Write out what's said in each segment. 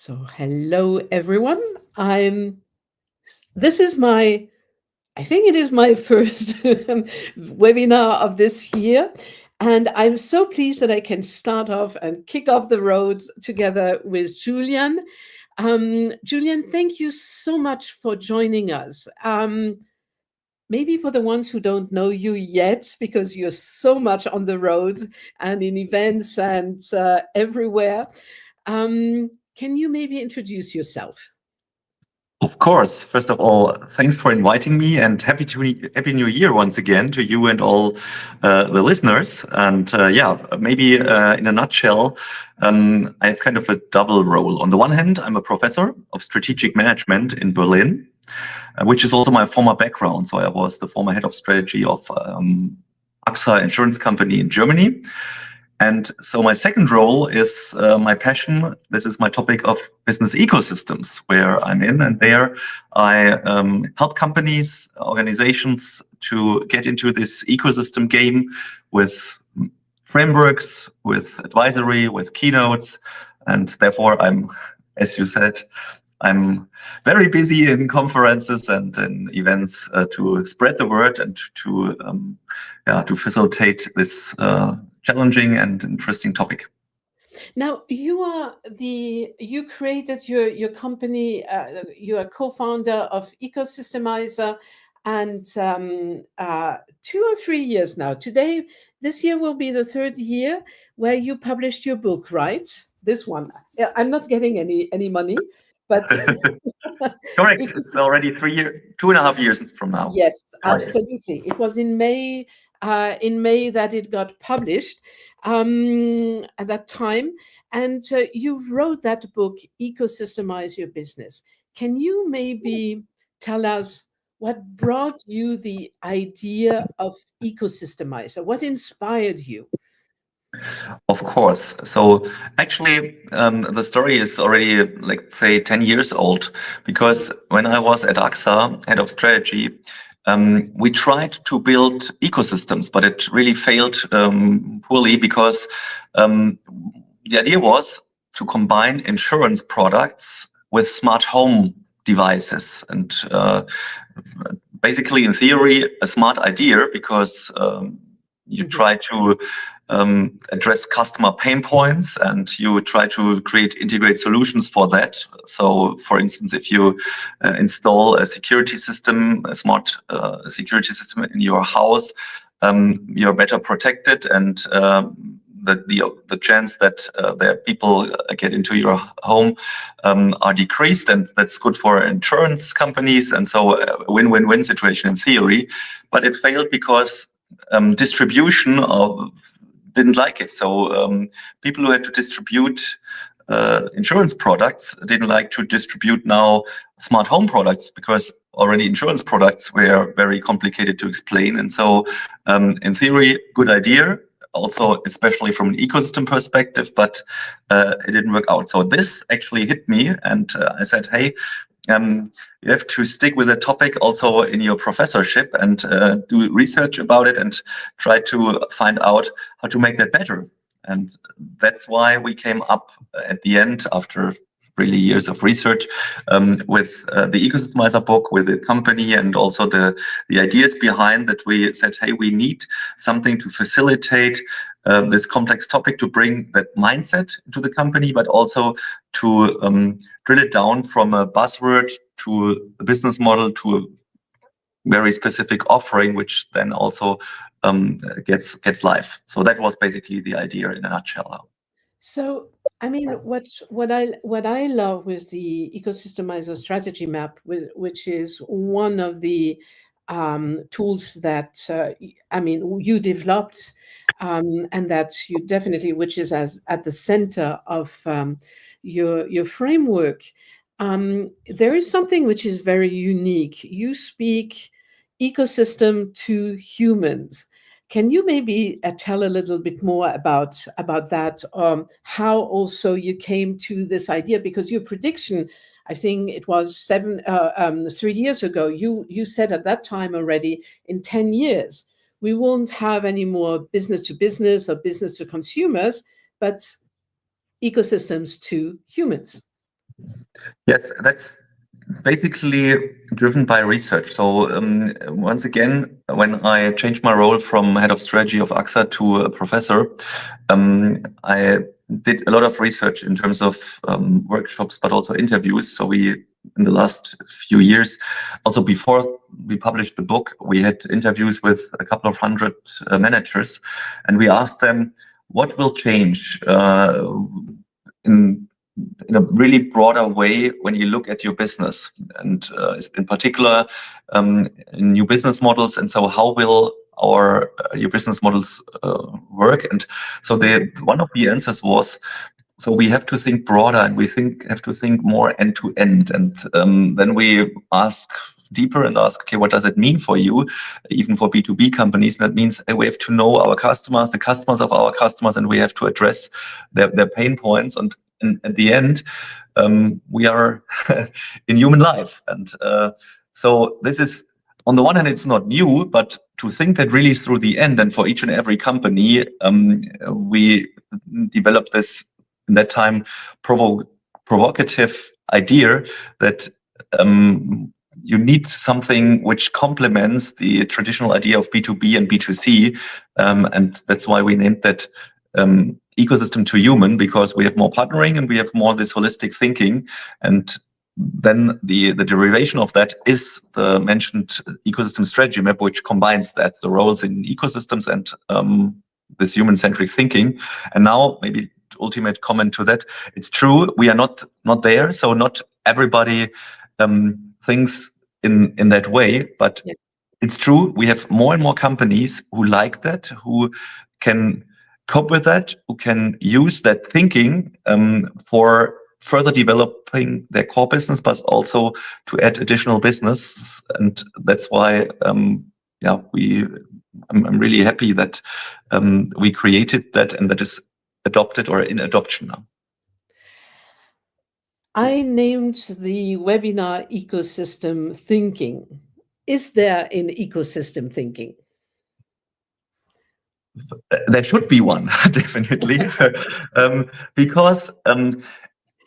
So, hello everyone. This is I think it is my first webinar of this year. And I'm so pleased that I can start off and kick off the road together with Julian. Julian, thank you so much for joining us. Maybe for the ones who don't know you yet, because you're so much on the road and in events and everywhere. Can you maybe introduce yourself? Of course. First of all, thanks for inviting me, and Happy New Year once again to you and all the listeners. And maybe in a nutshell, I have kind of a double role. On the one hand, I'm a professor of strategic management in Berlin, which is also my former background. So I was the former head of strategy of AXA insurance company in Germany. And so my second role is my passion. This is my topic of business ecosystems, where I'm in, and there I help companies, organizations to get into this ecosystem game with frameworks, with advisory, with keynotes. And therefore as you said, I'm very busy in conferences and in events to spread the word and to facilitate this challenging and interesting topic. Now, you created your company, you are co-founder of Ecosystemizer, and 2 or 3 years now. This year will be the third year where you published your book, right? This one. I'm not getting any money, but correct. It's already 2.5 years from now. Yes, absolutely. It was in May that it got published at that time. And you wrote that book, Ecosystemize Your Business. Can you maybe tell us what brought you the idea of Ecosystemizer? What inspired you? Of course. So actually, the story is already, like, say, 10 years old, because when I was at AXA, head of strategy, we tried to build ecosystems, but it really failed poorly, because the idea was to combine insurance products with smart home devices. And basically, in theory, a smart idea, because you try to address customer pain points, and you try to integrate solutions for that. So, for instance, if you install a security system, a smart security system in your house, you're better protected, and the chance that there people get into your home are decreased, and that's good for insurance companies. And so a win-win-win situation in theory, but it failed because distribution didn't like it. So people who had to distribute insurance products didn't like to distribute now smart home products, because already insurance products were very complicated to explain. And so in theory, good idea, also especially from an ecosystem perspective, but it didn't work out. So this actually hit me, and I said, hey, you have to stick with the topic also in your professorship, and do research about it and try to find out how to make that better. And that's why we came up at the end, after really years of research, with the Ecosystemizer book, with the company, and also the ideas behind that. We said, hey, we need something to facilitate this complex topic, to bring that mindset into the company, but also to drill it down from a buzzword to a business model to a very specific offering, which then also gets live. So that was basically the idea in a nutshell. So, I mean, what I love with the Ecosystemizer strategy map, which is one of the tools that you developed, and that you definitely, which is at the center of your framework. There is something which is very unique. You speak ecosystem to humans. Can you maybe tell a little bit more about that? How also you came to this idea? Because your prediction, I think it was 3 years ago, you said at that time already, in 10 years, we won't have any more business to business or business to consumers, but ecosystems to humans. Yes, that's basically driven by research. So once again, when I changed my role from head of strategy of AXA to a professor, I did a lot of research in terms of workshops, but also interviews. So we, in the last few years, also before we published the book, we had interviews with a couple of hundred managers, and we asked them what will change in a really broader way when you look at your business, and in particular in new business models. And so how will your business models work? And so one of the answers was, so we have to think broader, and have to think more end to end. And then we ask deeper and ask, okay, what does it mean for you, even for B2B companies? And that means we have to know our customers, the customers of our customers, and we have to address their pain points. And at the end, we are in human life. And so this is, on the one hand, it's not new, but to think that really through the end, and for each and every company, we developed this, in that time, provocative idea that you need something which complements the traditional idea of B2B and B2C. And that's why we named that ecosystem to human, because we have more partnering and we have more this holistic thinking. And then the derivation of that is the mentioned ecosystem strategy map, which combines that, the roles in ecosystems and this human-centric thinking. And now, maybe ultimate comment to that, it's true, we are not there. So not everybody thinks in that way, but yeah, it's true, we have more and more companies who like that, who can cope with that, who can use that thinking for further developing their core business, but also to add additional business. And that's why, I'm really happy that we created that, and that is adopted or in adoption now. I named the webinar Ecosystem Thinking. Is there an ecosystem thinking? There should be one, definitely, because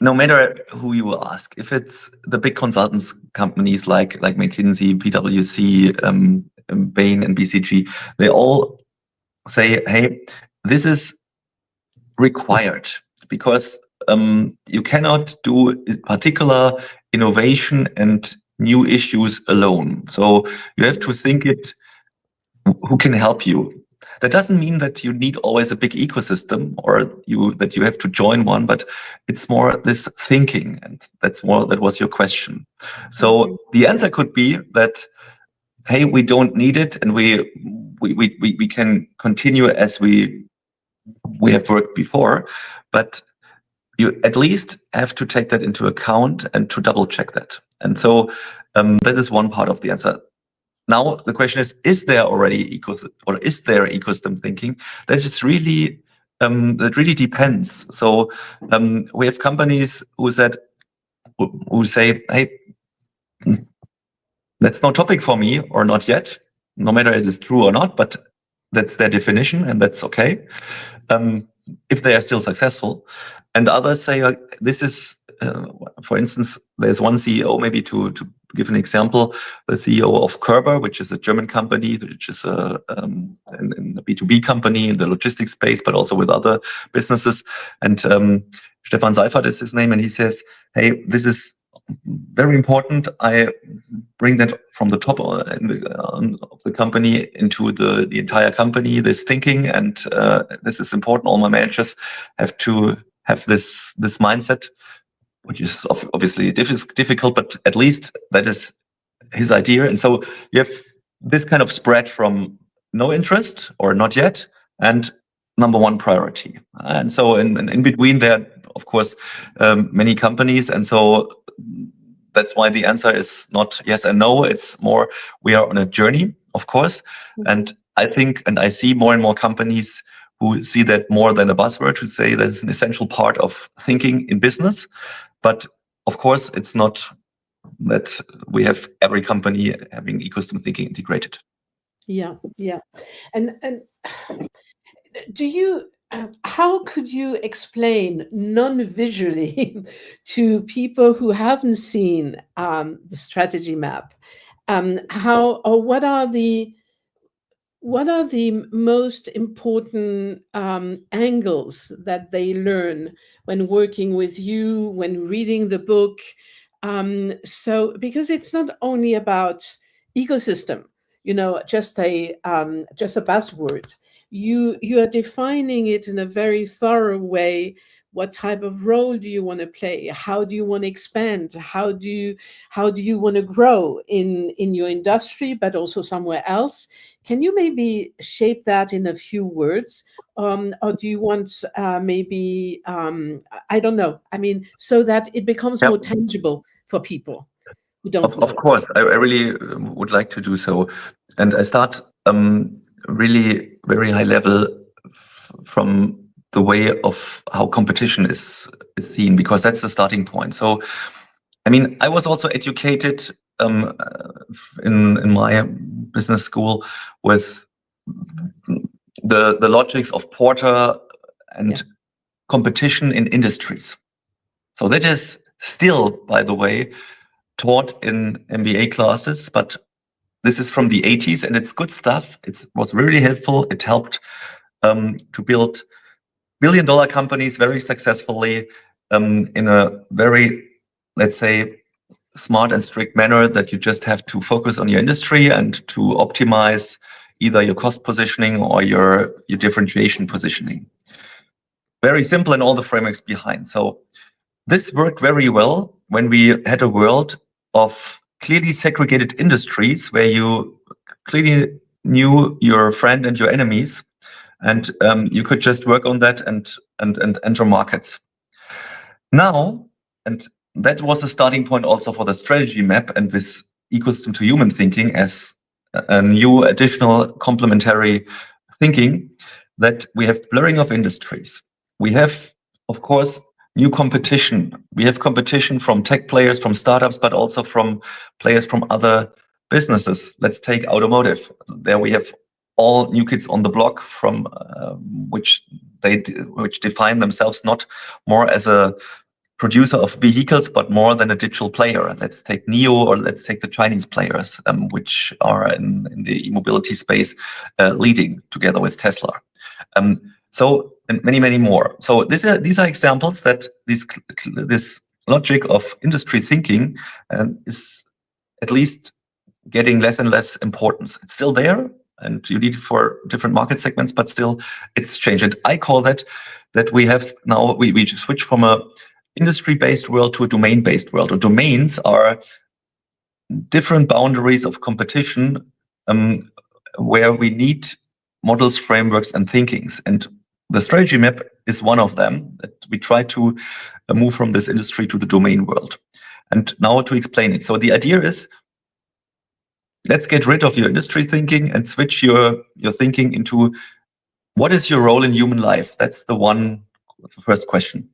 no matter who you ask, if it's the big consultants companies like McKinsey, PwC, Bain, and BCG, they all say, hey, this is required, because you cannot do particular innovation and new issues alone. So you have to think it, who can help you. That doesn't mean that you need always a big ecosystem, or that you have to join one, but it's more this thinking, and that was your question. So the answer could be that, hey, we don't need it, and we can continue as we have worked before, but you at least have to take that into account and to double check that. And so that is one part of the answer. Now the question is there already is there ecosystem thinking? That is really that really depends. So we have companies who say, hey, that's no topic for me, or not yet, no matter if it is true or not, but that's their definition, and that's okay if they are still successful. And others say, this is, for instance, there's one CEO, maybe to give an example, the CEO of Körber, which is a German company, which is a B2B company in the logistics space, but also with other businesses. And Stefan Seifert is his name, and he says, hey, this is very important. I bring that from the top of the company into the entire company, this thinking, and this is important. All my managers have to have this mindset, which is obviously difficult, but at least that is his idea. And so you have this kind of spread from no interest or not yet, and number one priority. And so in between there, of course, many companies. And so that's why the answer is not yes and no. It's more, we are on a journey, of course. And I think, and I see more and more companies who see that more than a buzzword, who say that's an essential part of thinking in business. But of course, it's not that we have every company having ecosystem thinking integrated. Yeah. And do you, how could you explain non-visually to people who haven't seen the strategy map, how or what are the most important angles that they learn when working with you, when reading the book? So, because it's not only about ecosystem, just a buzzword. You are defining it in a very thorough way. What type of role do you want to play? How do you want to expand? How do you want to grow in your industry, but also somewhere else? Can you maybe shape that in a few words? Or do you want maybe, I don't know, I mean, so that it becomes Yeah. more tangible for people who don't know? Of course, I really would like to do so. And I start really very high level from the way of how competition is seen, because that's the starting point. So, I mean, I was also educated in my business school with the logics of Porter and competition in industries. So that is still, by the way, taught in MBA classes, but this is from the 80s and it's good stuff. It was really helpful. It helped to build billion-dollar companies very successfully in a very, let's say, smart and strict manner, that you just have to focus on your industry and to optimize either your cost positioning or your differentiation positioning. Very simple, and all the frameworks behind. So this worked very well when we had a world of clearly segregated industries where you clearly knew your friend and your enemies, and you could just work on that and enter markets. Now, and that was a starting point also for the strategy map and this ecosystem to human thinking as a new additional complementary thinking, that we have blurring of industries. We have, of course, new competition. We have competition from tech players, from startups, but also from players from other businesses. Let's take automotive. There we have all new kids on the block from which define themselves not more as a producer of vehicles, but more than a digital player. Let's take NIO, or let's take the Chinese players, which are in the e-mobility space, leading together with Tesla. So, and many, many more. So these are examples that this logic of industry thinking is at least getting less and less importance. It's still there, and you need it for different market segments, but still it's changed. And I call that we have now, we switch from a industry-based world to a domain-based world. And domains are different boundaries of competition where we need models, frameworks, and thinkings. And the strategy map is one of them, that we try to move from this industry to the domain world. And now to explain it. So the idea is, let's get rid of your industry thinking and switch your thinking into what is your role in human life? That's the first question.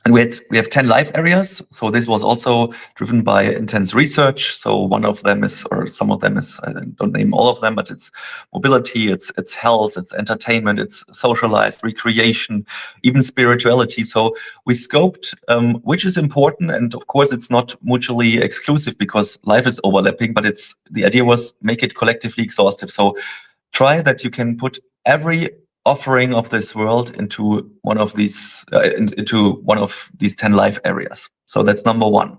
And we have 10 life areas. So this was also driven by intense research. So one of them is, or some of them is, I don't name all of them, but it's mobility, it's health, it's entertainment, it's socialized, recreation, even spirituality. So we scoped which is important. And of course, it's not mutually exclusive because life is overlapping, but the idea was make it collectively exhaustive. So try that you can put every offering of this world into one of these 10 life areas. So that's number one.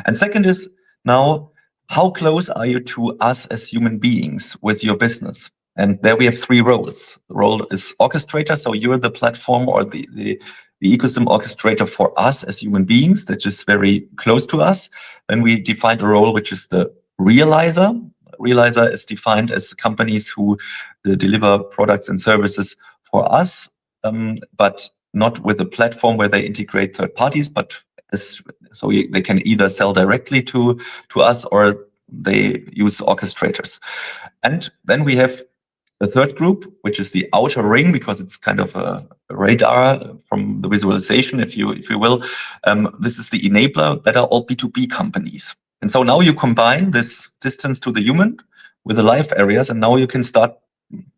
And second is, now, how close are you to us as human beings with your business? And there we have three roles. The role is orchestrator. So you're the platform or the ecosystem orchestrator for us as human beings, that is very close to us. Then we defined a role which is the realizer. Realizer is defined as companies who deliver products and services for us, but not with a platform where they integrate third parties, but so they can either sell directly to us or they use orchestrators. And then we have the third group, which is the outer ring, because it's kind of a radar from the visualization, if you will. This is the enabler, that are all B2B companies. And so now you combine this distance to the human with the life areas, and now you can start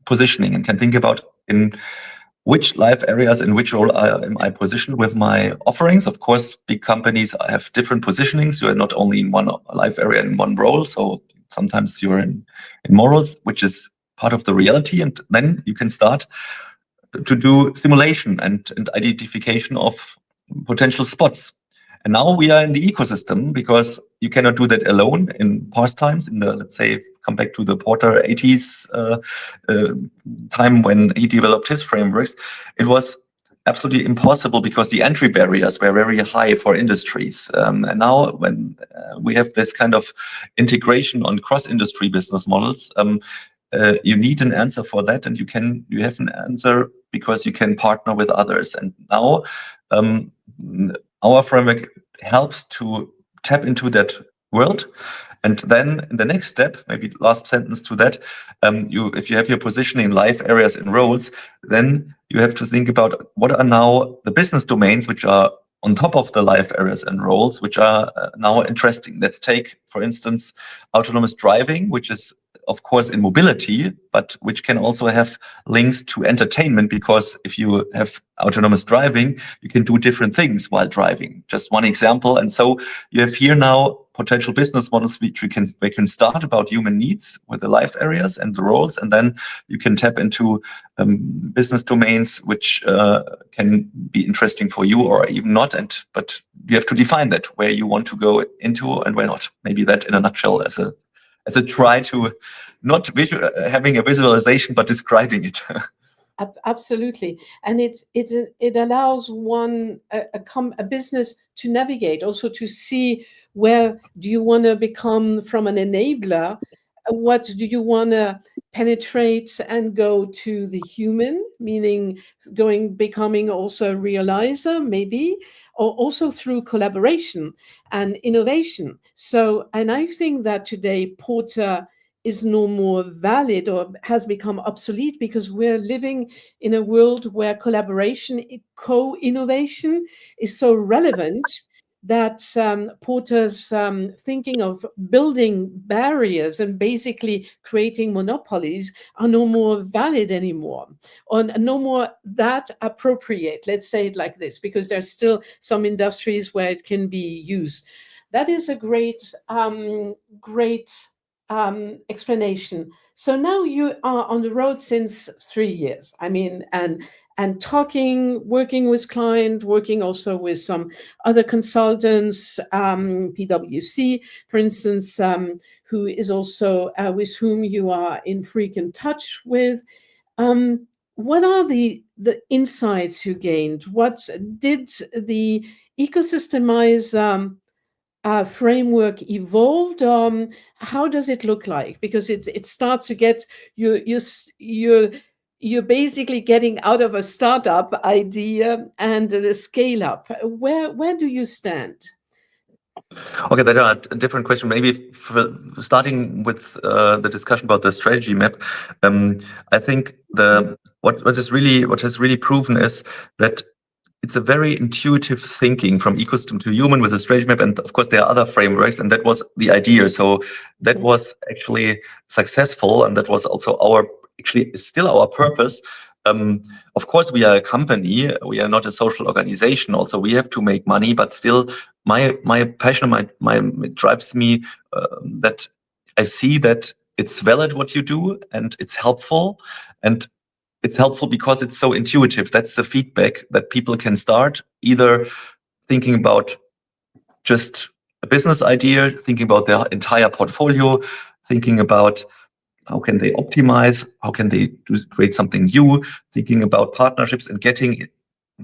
positioning and can think about in which life areas in which role am I positioned with my offerings. Of course, big companies have different positionings. You are not only in one life area in one role. So sometimes you're in morals, which is part of the reality. And then you can start to do simulation and identification of potential spots. And now we are in the ecosystem, because you cannot do that alone in past times. In the, let's say, come back to the Porter 80s time when he developed his frameworks, it was absolutely impossible because the entry barriers were very high for industries. And now when we have this kind of integration on cross-industry business models, you need an answer for that, and you have an answer because you can partner with others. And now our framework helps to tap into that world. And then in the next step, maybe last sentence to that, if you have your position in life areas and roles, then you have to think about what are now the business domains which are on top of the life areas and roles, which are now interesting. Let's take, for instance, autonomous driving, which is of course in mobility, but which can also have links to entertainment, because if you have autonomous driving, you can do different things while driving. Just one example. And so you have here now potential business models which we can start about human needs with the life areas and the roles, and then you can tap into business domains which can be interesting for you or even not. But you have to define that, where you want to go into and where not. Maybe that in a nutshell as a try to not having a visualization, but describing it. Absolutely, and it allows a business to navigate, also to see where do you want to become from an enabler, what do you want to penetrate and go to the human, meaning becoming also a realizer, maybe, or also through collaboration and innovation. So, and I think that today Porter is no more valid or has become obsolete, because we're living in a world where collaboration, co-innovation is so relevant that Porter's thinking of building barriers and basically creating monopolies are no more valid anymore, or no more that appropriate. Let's say it like this, because there's still some industries where it can be used. That is a great explanation. So now you are on the road since 3 years. I mean, and working with clients, working also with some other consultants, PwC, for instance, who is also with whom you are in frequent touch with. What are the insights you gained? What did the Ecosystemizer framework evolved? How does it look like? Because it starts to get you're basically getting out of a startup idea and a scale up. Where do you stand? Okay, that are a different question. Maybe starting with the discussion about the strategy map, I think what has really proven is that it's a very intuitive thinking from ecosystem to human with a strategy map. And of course, there are other frameworks, and that was the idea. So that was actually successful, and that was also still our purpose. Of course, we are a company. We are not a social organization. Also, we have to make money, but still, my passion, it drives me that I see that it's valid what you do, and it's helpful, and it's helpful because it's so intuitive. That's the feedback that people can start either thinking about just a business idea, thinking about their entire portfolio, thinking about how can they optimize, how can they create something new, thinking about partnerships, and getting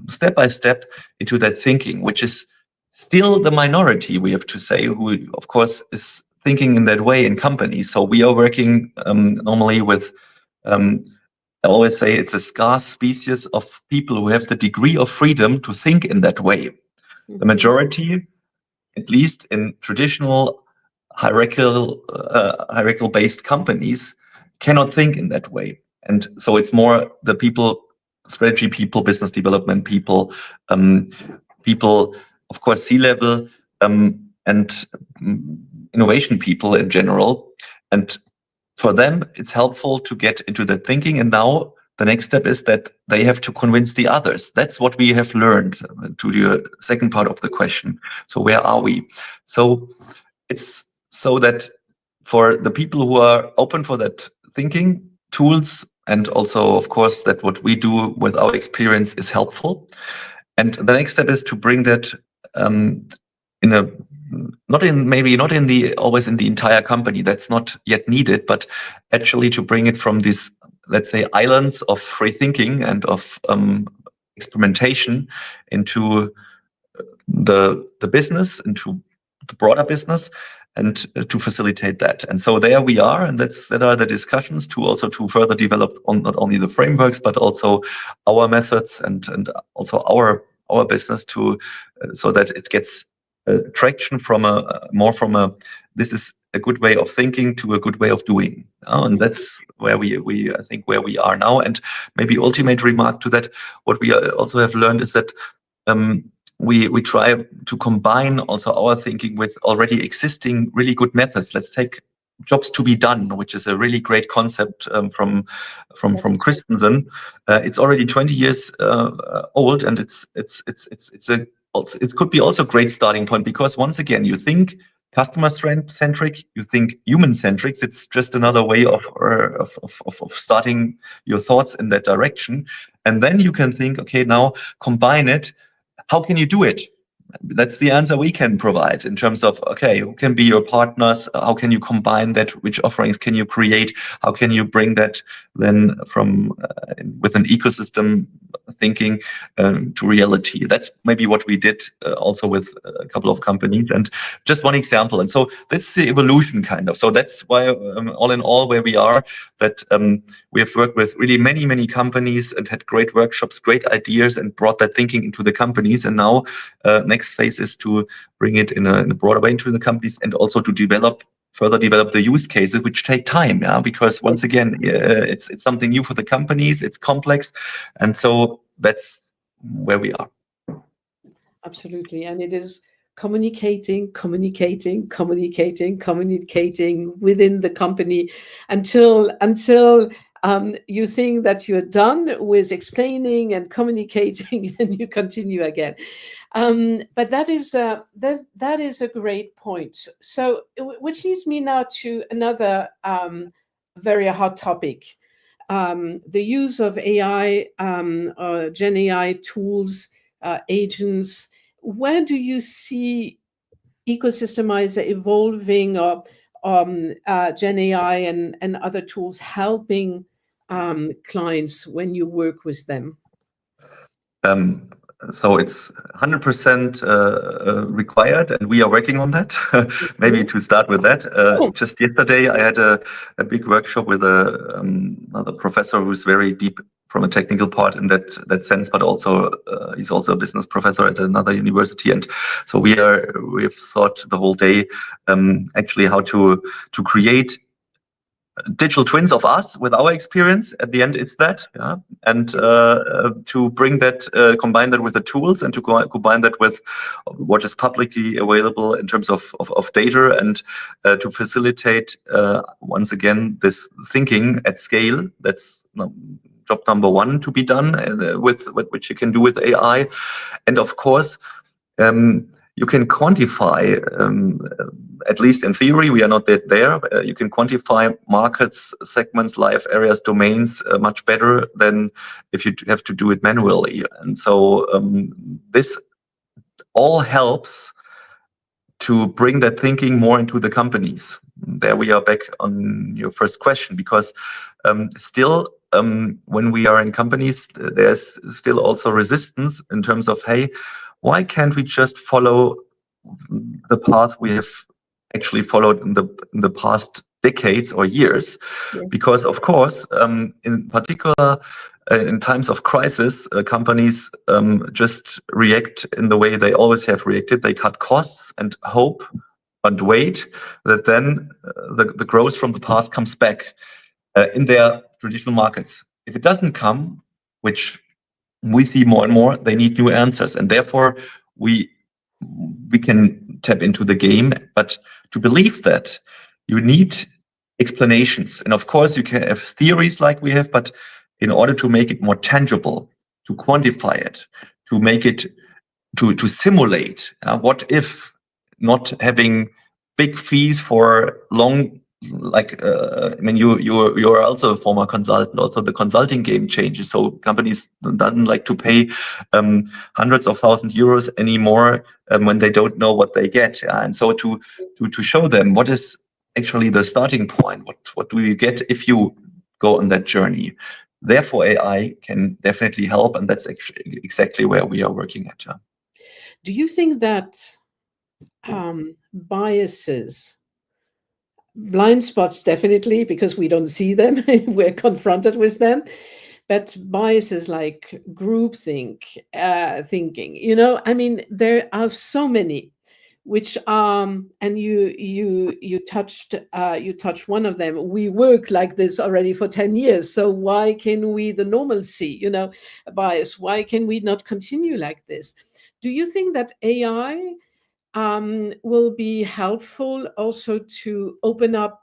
step by step into that thinking, which is still the minority, we have to say, who of course is thinking in that way in companies. So we are working normally with I always say it's a scarce species of people who have the degree of freedom to think in that way. Mm-hmm. The majority, at least in traditional hierarchical-based companies, cannot think in that way. And so it's more the people, strategy people, business development people, people, of course, C-level, and innovation people in general. And for them, it's helpful to get into that thinking. And now the next step is that they have to convince the others. That's what we have learned, to the second part of the question. So where are we? So it's so that for the people who are open for that thinking, tools, and also, of course, that what we do with our experience is helpful. And the next step is to bring that in a maybe not in the always in the entire company. That's not yet needed, but actually to bring it from these, let's say, islands of free thinking and of experimentation into the business, into the broader business, and to facilitate that. And so there we are, and that are the discussions to further develop on not only the frameworks but also our methods and also our business so that it gets traction from this is a good way of thinking to a good way of doing. And that's where I think where we are now. And maybe ultimate remark to that, what we also have learned is that we try to combine also our thinking with already existing really good methods. Let's take jobs to be done, which is a really great concept from Christensen. It's already 20 years old, and it could be also a great starting point, because once again, you think customer centric, you think human centric. It's just another way of starting your thoughts in that direction, and then you can think, okay, now combine it. How can you do it? That's the answer we can provide in terms of, okay, who can be your partners? How can you combine that? Which offerings can you create? How can you bring that then from with an ecosystem thinking to reality? That's maybe what we did also with a couple of companies, and just one example. And so that's the evolution kind of. So that's why all in all where we are, that we have worked with really many companies and had great workshops, great ideas, and brought that thinking into the companies. And now next phase is to bring it in a broader way into the companies, and also to further develop the use cases, which take time, because once again, it's something new for the companies, it's complex, and so that's where we are. Absolutely, and it is communicating within the company until you think that you're done with explaining and communicating, and you continue again. But that is a great point. So, which leads me now to another very hot topic: the use of AI, Gen AI tools, agents. Where do you see Ecosystemizer evolving, or Gen AI and other tools helping clients when you work with them? So it's 100% required, and we are working on that. Maybe to start with that, just yesterday I had a big workshop with another professor who's very deep from a technical part in that sense, but also he's also a business professor at another university. And so we've thought the whole day actually how to create digital twins of us with our experience. At the end, it's that, and to bring that, combine that with the tools, and to combine that with what is publicly available in terms of data, and to facilitate once again this thinking at scale. That's job number one to be done with which you can do with AI, and of course. You can quantify, at least in theory, we are not yet there. You can quantify markets, segments, life areas, domains much better than if you have to do it manually. And so this all helps to bring that thinking more into the companies. There we are back on your first question, because still, when we are in companies, there's still also resistance in terms of, hey, why can't we just follow the path we have actually followed in the past decades or years? Yes. Because of course, in particular, in times of crisis, companies just react in the way they always have reacted. They cut costs and hope and wait that then the growth from the past comes back in their traditional markets. If it doesn't come, which we see more and more, they need new answers, and therefore we can tap into the game. But to believe that, you need explanations, and of course you can have theories like we have, but in order to make it more tangible, to quantify it, to make it, to simulate what if not having big fees for long, like I mean, you are also a former consultant. Also, the consulting game changes. So companies doesn't like to pay hundreds of thousands euros anymore when they don't know what they get. And so to show them what is actually the starting point, what do you get if you go on that journey. Therefore, AI can definitely help, and that's actually exactly where we are working at. Yeah. Do you think that biases, blind spots, definitely, because we don't see them, we're confronted with them, but biases like groupthink, thinking, you know, I mean, there are so many, which and you touched one of them. We work like this already for 10 years, so why can we, the normalcy, you know, bias, why can we not continue like this? Do you think that AI will be helpful also to open up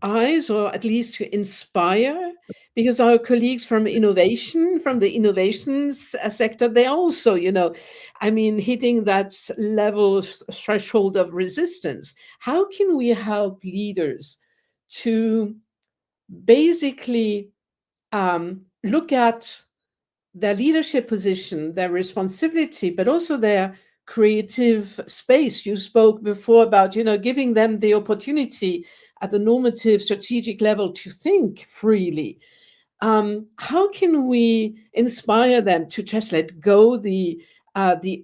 eyes, or at least to inspire? Because our colleagues from innovation, from the innovations sector, they also, you know, I mean, hitting that level threshold of resistance. How can we help leaders to basically look at their leadership position, their responsibility, but also their creative space? You spoke before about, you know, giving them the opportunity at the normative strategic level to think freely. How can we inspire them to just let go the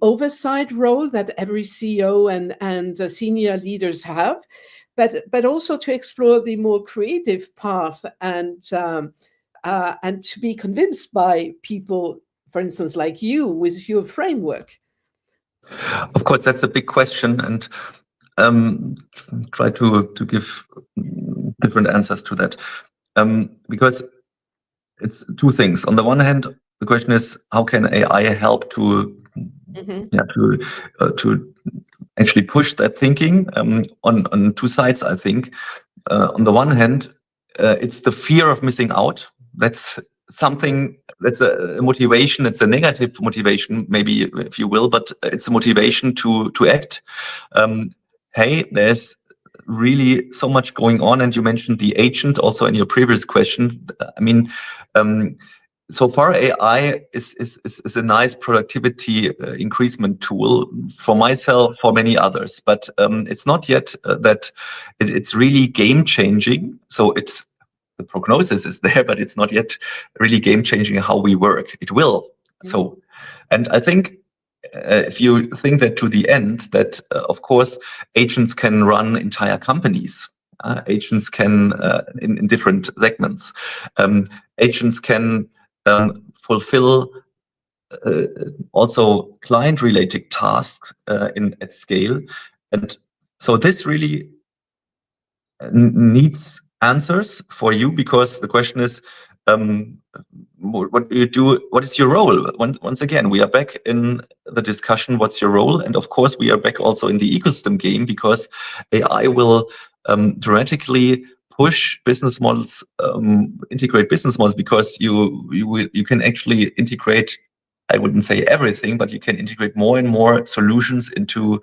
oversight role that every CEO and senior leaders have, but also to explore the more creative path and to be convinced by people, for instance, like you, with your framework? Of course, that's a big question, and try to give different answers to that, because it's two things. On the one hand, the question is, how can AI help to to actually push that thinking on two sides, I think. On the one hand, it's the fear of missing out. That's something, that's a motivation. It's a negative motivation, maybe, if you will, but it's a motivation to act. Hey, there's really so much going on, and you mentioned the agent also in your previous question. I mean, so far AI is a nice productivity increasement tool for myself, for many others, but it's not yet that it's really game changing. So it's, the prognosis is there, but it's not yet really game changing how we work. It will. So, and I think if you think that to the end, that of course agents can run entire companies. Agents can in different segments. Agents can fulfill also client-related tasks at scale, and so this really needs answers for you, because the question is, what do you do? What is your role? Once again, we are back in the discussion, what's your role? And of course, we are back also in the ecosystem game, because AI will dramatically push business models, integrate business models, because you can actually integrate, I wouldn't say everything, but you can integrate more and more solutions into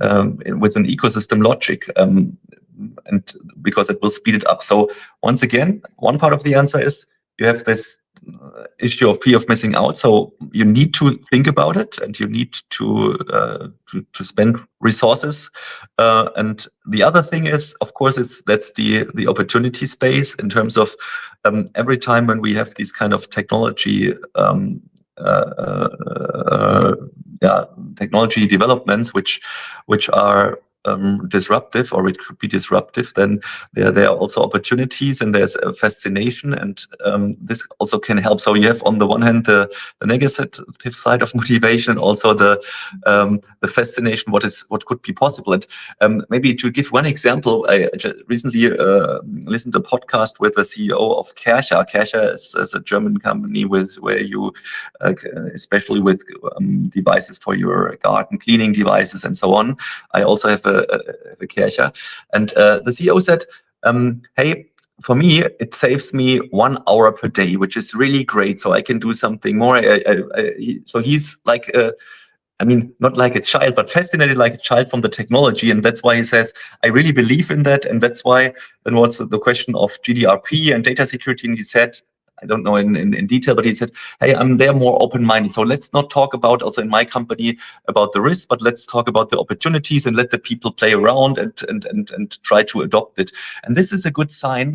with an ecosystem logic, and because it will speed it up. So once again, one part of the answer is you have this issue of fear of missing out. So you need to think about it, and you need to spend resources. And the other thing is, of course, that's the opportunity space, in terms of every time when we have these kind of technology technology developments which are disruptive, or it could be disruptive, then there are also opportunities, and there's a fascination, and this also can help. So you have, on the one hand, the negative side of motivation, also the fascination, what could be possible. And maybe to give one example, I just recently listened to a podcast with the CEO of Kärcher. Kärcher is a German company where you especially with devices for your garden cleaning devices and so on. I also have a Kärcher, and the CEO said, hey, for me, it saves me 1 hour per day, which is really great. So I can do something more. So he's like I mean, not like a child, but fascinated like a child from the technology. And that's why he says, I really believe in that. And that's why then what's the question of GDPR and data security. And he said, I don't know in detail, but he said, hey, I'm there more open-minded. So let's not talk about also in my company about the risk, but let's talk about the opportunities and let the people play around and try to adopt it. And this is a good sign.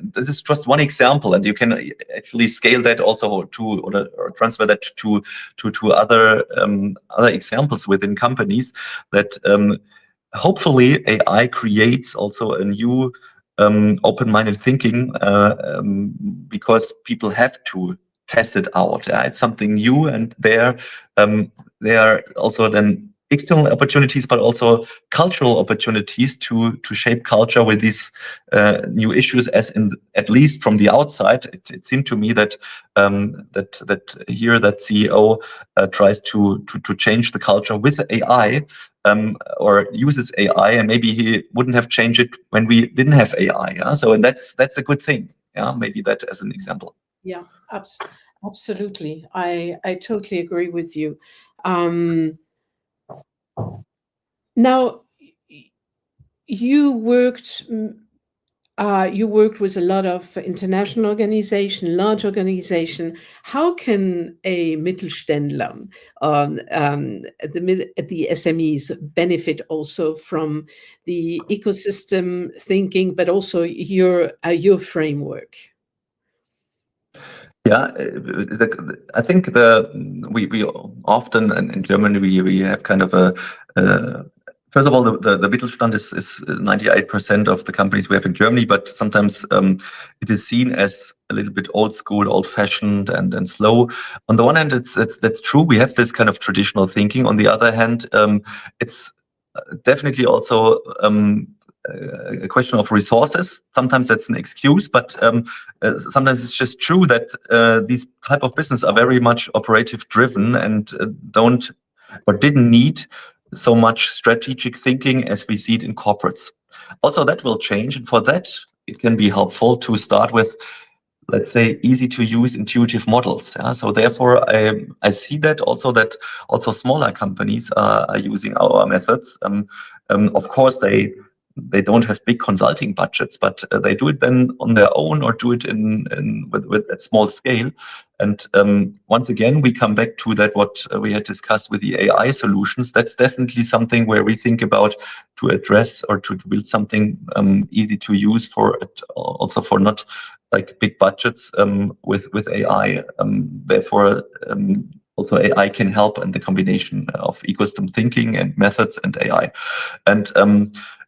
This is just one example, and you can actually scale that also to or transfer that to other examples within companies that hopefully AI creates also a new open-minded thinking because people have to test it out. It's something new, and there are also then external opportunities, but also cultural opportunities to shape culture with these new issues. As in, at least from the outside, it seemed to me that that CEO tries to change the culture with AI. Or uses AI, and maybe he wouldn't have changed it when we didn't have AI. Yeah? So, and that's a good thing. Yeah, maybe that as an example. Yeah, absolutely. I totally agree with you. Now, you worked with a lot of international organization, large organization. How can a Mittelständler, the SMEs, benefit also from the ecosystem thinking, but also your framework? Yeah, I think we often in Germany we have kind of a first of all, the Mittelstand is 98% of the companies we have in Germany, but sometimes it is seen as a little bit old school, old-fashioned, and slow. On the one hand, that's true. We have this kind of traditional thinking. On the other hand, it's definitely also a question of resources. Sometimes that's an excuse, but sometimes it's just true that these type of business are very much operative driven and don't or didn't need so much strategic thinking as we see it in corporates. Also, that will change, and for that, it can be helpful to start with, let's say, easy to use intuitive models. Yeah? So therefore, I see that also smaller companies are using our methods. Of course, they don't have big consulting budgets, but they do it then on their own or do it with at small scale. And once again, we come back to that what we had discussed with the AI solutions. That's definitely something where we think about to address or to build something easy to use for it, also for not like big budgets with AI. Therefore, also AI can help in the combination of ecosystem thinking and methods and AI. And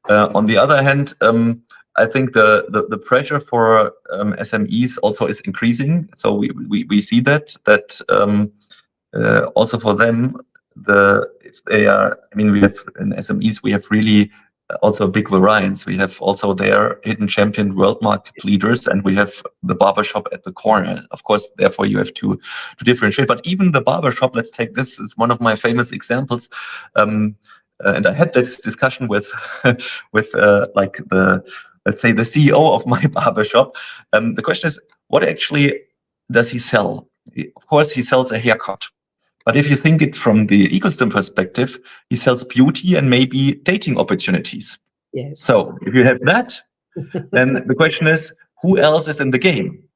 on the other hand, I think the pressure for SMEs also is increasing. So we see that also for them, if they are, I mean, we have in SMEs, we have really also a big variance. We have also their hidden champion world market leaders, and we have the barbershop at the corner. Of course, therefore you have to differentiate. But even the barbershop, let's take this as one of my famous examples. And I had this discussion with like let's say the CEO of my barbershop. The question is, what actually does he sell? Of course, he sells a haircut. But if you think it from the ecosystem perspective, he sells beauty and maybe dating opportunities. Yes. So if you have that, then the question is, who else is in the game?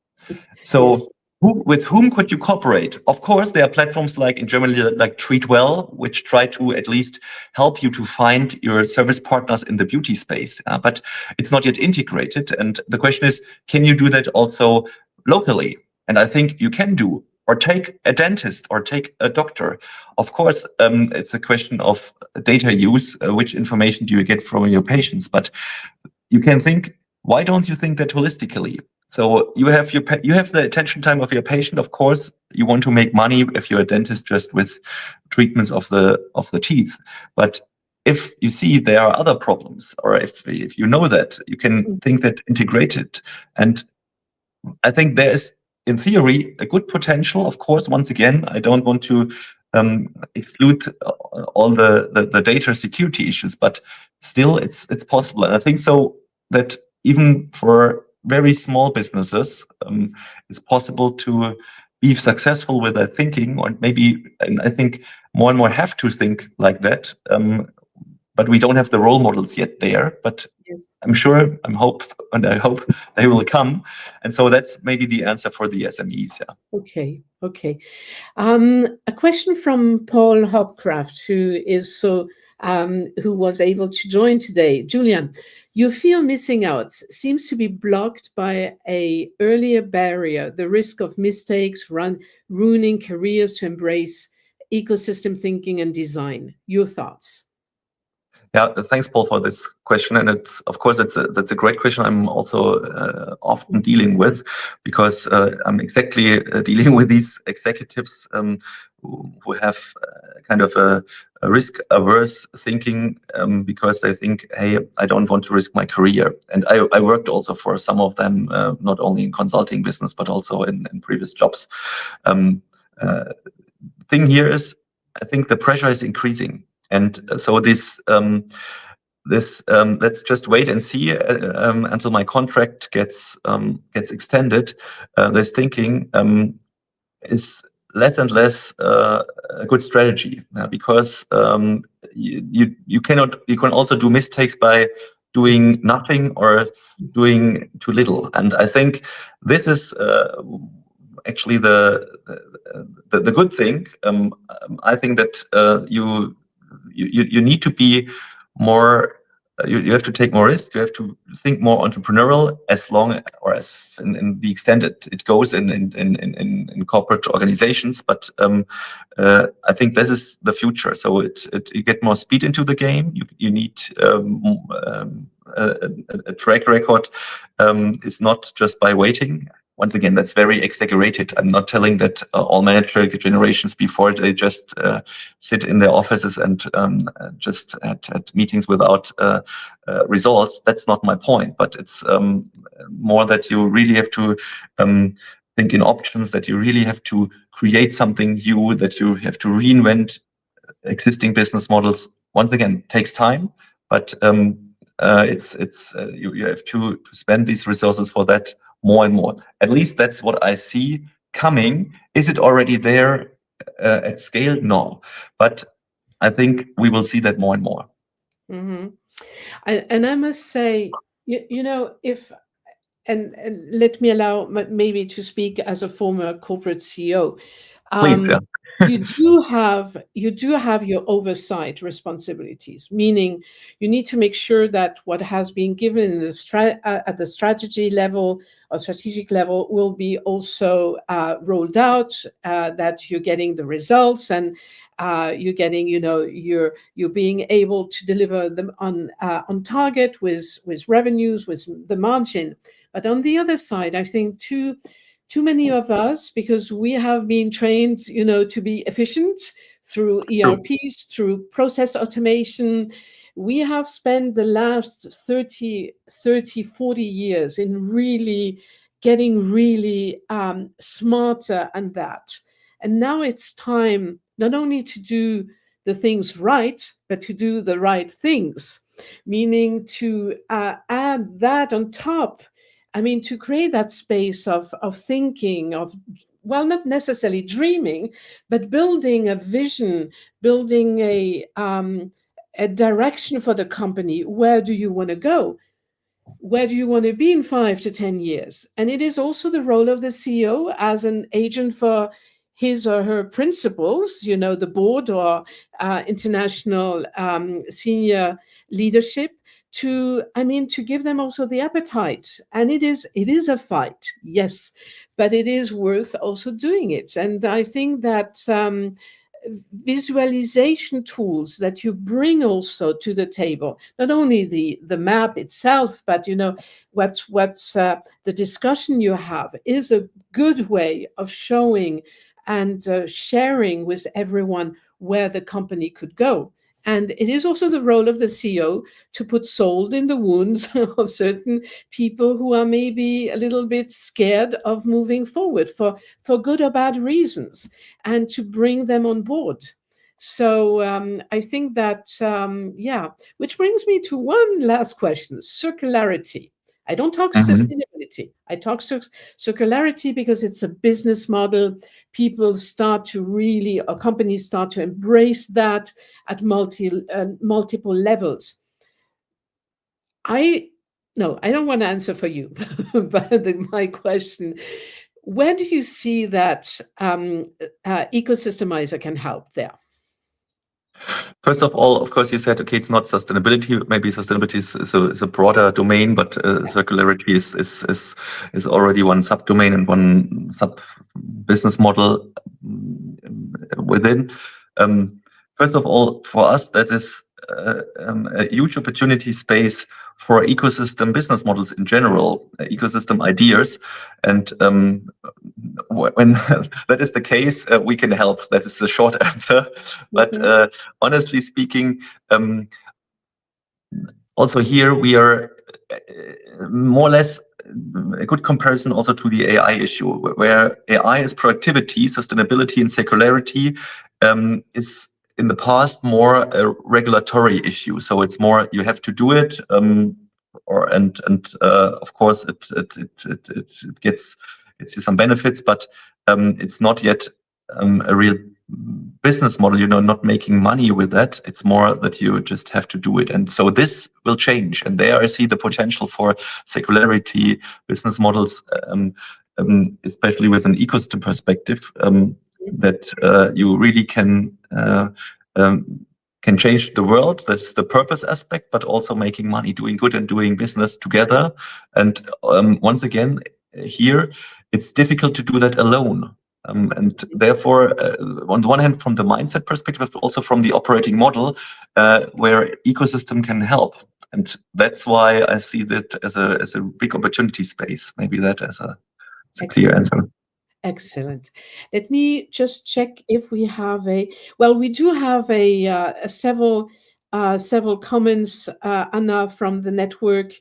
So yes. With whom could you cooperate? Of course, there are platforms like in Germany, like Treatwell, which try to at least help you to find your service partners in the beauty space. But it's not yet integrated. And the question is, can you do that also locally? And I think you can do. Or take a dentist or take a doctor. Of course, it's a question of data use. Which information do you get from your patients? But you can think, why don't you think that holistically? So you have the attention time of your patient. Of course, you want to make money if you're a dentist just with treatments of the teeth. But if you see there are other problems, or if you know that, you can think that integrated. And I think there is, in theory, a good potential. Of course, once again, I don't want to exclude all the data security issues, but still, it's possible. And I think so that even for very small businesses, it's possible to be successful with that thinking, or maybe, and I think more and more have to think like that. But we don't have the role models yet there. But Yes. I hope they will come. And so that's maybe the answer for the SMEs. Yeah. Okay. A question from Paul Hopcraft, who was able to join today. Julian, your fear of missing out seems to be blocked by a earlier barrier, the risk of mistakes, ruining careers to embrace ecosystem thinking and design. Your thoughts? Yeah, thanks, Paul, for this question. And it's, of course, that's a great question. I'm also often dealing with, because I'm exactly dealing with these executives who have kind of a risk-averse thinking, because they think, hey, I don't want to risk my career. And I worked also for some of them, not only in consulting business, but also in previous jobs. Thing here is, I think the pressure is increasing. And so let's just wait and see until my contract gets extended. This thinking is less and less a good strategy, because you can also do mistakes by doing nothing or doing too little. And I think this is actually the good thing. I think that you need to be more. You have to take more risk. You have to think more entrepreneurial, as long or as in the extent it goes in corporate organizations. But I think this is the future. So you get more speed into the game. You need a track record. It's not just by waiting. Once again, that's very exaggerated. I'm not telling that all manager generations before, they just sit in their offices and just at meetings without results. That's not my point. But it's more that you really have to think in options, that you really have to create something new, that you have to reinvent existing business models. Once again, takes time, but you have to spend these resources for that more and more. At least that's what I see coming. Is it already there at scale? No, but I think we will see that more and more. Mm-hmm. And I must say, and let me allow maybe to speak as a former corporate CEO. Please, yeah. You do have your oversight responsibilities, meaning you need to make sure that what has been given in at the strategy level or strategic level will be also rolled out, that you're getting the results, and you're getting, you're being able to deliver them on target with revenues, with the margin. But on the other side, I think too many of us, because we have been trained, to be efficient through ERPs, through process automation. We have spent the last 30, 40 years in really getting really smarter on that. And now it's time not only to do the things right, but to do the right things, meaning to add that on top. I mean, to create that space of thinking, well, not necessarily dreaming, but building a vision, building a direction for the company. Where do you want to go? Where do you want to be in 5 to 10 years? And it is also the role of the CEO as an agent for his or her principals, the board or international senior leadership, to give them also the appetite. And it is a fight, yes, but it is worth also doing it. And I think that visualization tools that you bring also to the table, not only the map itself, but what's the discussion you have is a good way of showing and sharing with everyone where the company could go. And it is also the role of the CEO to put salt in the wounds of certain people who are maybe a little bit scared of moving forward for good or bad reasons, and to bring them on board. So I think that, which brings me to one last question, circularity. I don't talk sustainability. I talk circularity because it's a business model. People start to really, or companies start to embrace that at multiple levels. I don't want to answer for you, but my question, where do you see that Ecosystemizer can help there? First of all, of course, you said, okay, it's not sustainability. Maybe sustainability is a broader domain, but circularity is already one subdomain and one sub business model within. First of all, for us, that is a huge opportunity space for ecosystem business models in general, ecosystem ideas. And when that is the case, we can help. That is the short answer. But honestly speaking, also here we are more or less a good comparison also to the AI issue, where AI is productivity, sustainability, and circularity is in the past more a regulatory issue. So it's more you have to do it, of course it gets you some benefits, but it's not yet a real business model. Not making money with that. It's more that you just have to do it, and so this will change. And there I see the potential for circularity business models, especially with an ecosystem perspective, that you really can change the world. That's the purpose aspect, but also making money, doing good and doing business together. And once again, here it's difficult to do that alone. And therefore, on the one hand, from the mindset perspective, but also from the operating model, where ecosystem can help. And that's why I see that as a big opportunity space. Maybe that as a clear answer. Excellent. Let me just check if we have we do have several comments. Anna from the network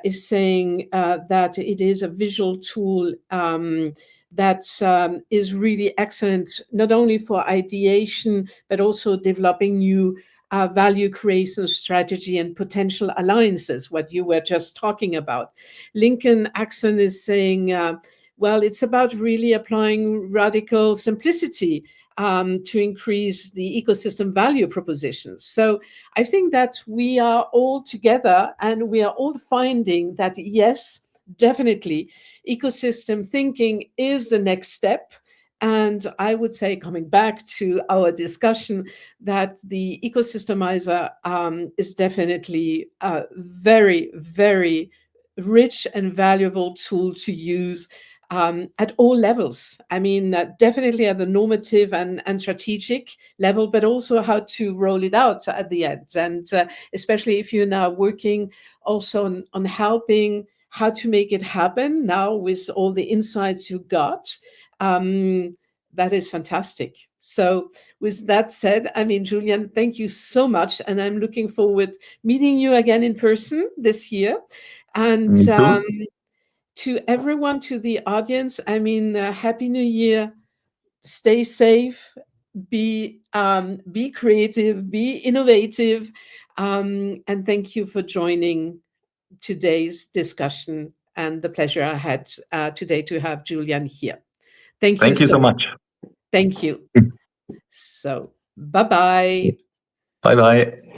is saying that it is a visual tool that is really excellent, not only for ideation, but also developing new value creation strategy and potential alliances, what you were just talking about. Lincoln Axon is saying, well, it's about really applying radical simplicity to increase the ecosystem value propositions. So I think that we are all together and we are all finding that, yes, definitely, ecosystem thinking is the next step. And I would say, coming back to our discussion, that the Ecosystemizer is definitely a very, very rich and valuable tool to use at all levels. I mean, definitely at the normative and strategic level, but also how to roll it out at the end. And especially if you're now working also on helping how to make it happen now with all the insights you got. That is fantastic. So with that said, I mean, Julian, thank you so much. And I'm looking forward meeting you again in person this year. And to everyone, to the audience, I mean, Happy New Year. Stay safe, be creative, be innovative. And thank you for joining today's discussion, and the pleasure I had today to have Julian here. Thank you so much. Thank you. So, bye-bye. Bye-bye.